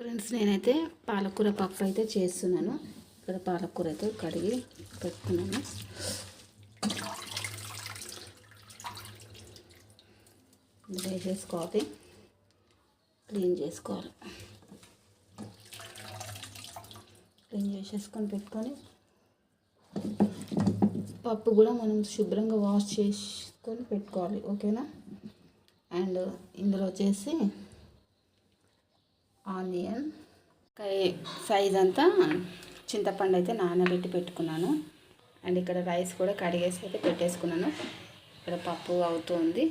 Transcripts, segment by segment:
Friends, నేనైతే పాలకూర పప్పు అయితే చేస్తున్నాను. ఇక్కడ పాలకూర అయితే కడిగి పెట్టుకున్నాను. వేసేసుకోవాలి, క్లీన్ చేసుకోవాలి. క్లీన్ చేసేసుకొని పెట్టుకొని పప్పు కూడా మనం శుభ్రంగా వాష్ చేసుకొని పెట్టుకోవాలి. ఓకేనా? అండ్ ఇందులో వచ్చేసి ఆనియన్ సైజ్ అంతా చింతపండు అయితే నానబెట్టి పెట్టుకున్నాను. అండ్ ఇక్కడ రైస్ కూడా కడిగేసి అయితే పెట్టేసుకున్నాను. ఇక్కడ పప్పు అవుతుంది,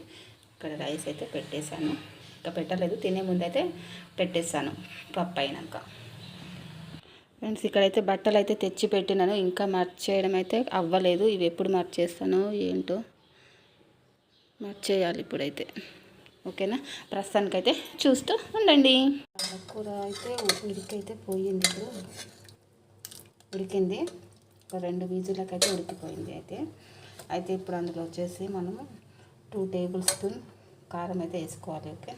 ఇక్కడ రైస్ అయితే పెట్టేశాను. ఇంకా పెట్టలేదు, తినే ముందు అయితే పెట్టేశాను పప్పు అయినాక. ఫ్రెండ్స్, ఇక్కడైతే బట్టలు అయితే తెచ్చి పెట్టినాను. ఇంకా మర్చేయడం అయితే అవ్వలేదు. ఇవి ఎప్పుడు మర్చేస్తానో ఏంటో, మర్చేయాలి ఇప్పుడైతే. ఓకేనా? ప్రస్తుతానికైతే చూస్తూ ఉండండి. పాలకూర అయితే ఉడికైతే పోయింది. ఇప్పుడు ఉడికింది, ఒక 2 విజిల్లకైతే ఉడికిపోయింది. అయితే ఇప్పుడు అందులో వచ్చేసి మనము 2 టేబుల్ స్పూన్ కారం అయితే వేసుకోవాలి. ఓకే,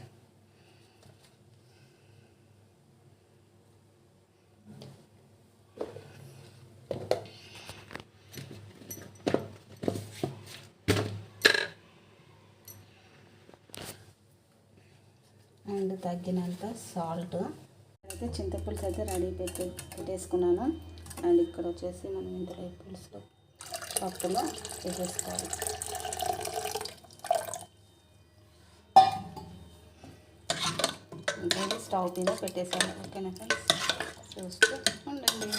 అండ్ తగ్గినంత సాల్ట్. అయితే చింతపులుసు అయితే రెడీ పెట్టేసుకున్నాను. అండ్ ఇక్కడ వచ్చేసి మనం ఇందులో పులుసులో పప్పులో వేసేసుకోవాలి. ఇంకా స్టవ్ మీద పెట్టేసాను. ఓకేనా ఫ్రెండ్స్? చూస్తూ ఉండండి.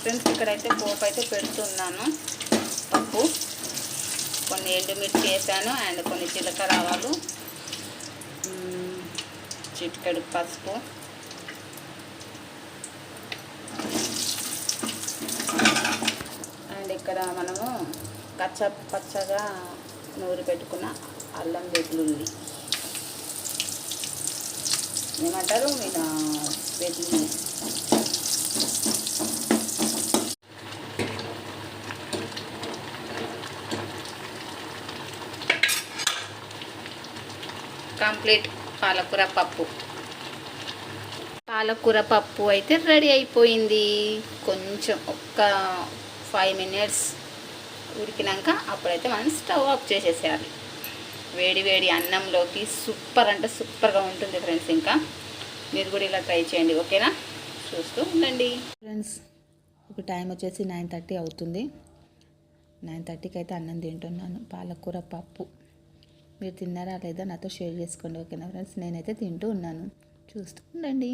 ఫ్రెండ్స్, ఇక్కడైతే పోపు అయితే పెడుతున్నాను. పప్పు కొన్ని ఎండుమిర్చి వేసాను, అండ్ కొన్ని జీలకర్ర ఆవాలు, చిటికెడు పసుపు, అండ్ ఇక్కడ మనము పచ్చగా నూరి పెట్టుకున్న అల్లం వెల్లుల్లి, ఏమంటారు మీరు, వెల్లుల్లి. కంప్లీట్ పాలకూర పప్పు అయితే రెడీ అయిపోయింది. కొంచెం ఒక్క 5 మినిట్స్ ఉడికినాక అప్పుడైతే మనం స్టవ్ ఆఫ్ చేసేసేయాలి. వేడి వేడి అన్నంలోకి సూపర్ అంటే సూపర్గా ఉంటుంది ఫ్రెండ్స్. ఇంకా మీరు కూడా ఇలా ట్రై చేయండి. ఓకేనా? చూస్తూ ఉండండి. ఫ్రెండ్స్, ఇప్పుడు టైం వచ్చేసి 9:30 అవుతుంది. 9:30కి అయితే అన్నం తింటున్నాను, పాలకూర పప్పు. మీరు తిన్నారా లేదా నాతో షేర్ చేసుకోండి. ఓకేనా ఫ్రెండ్స్? నేనైతే తింటూ ఉన్నాను, చూస్తూ ఉండండి.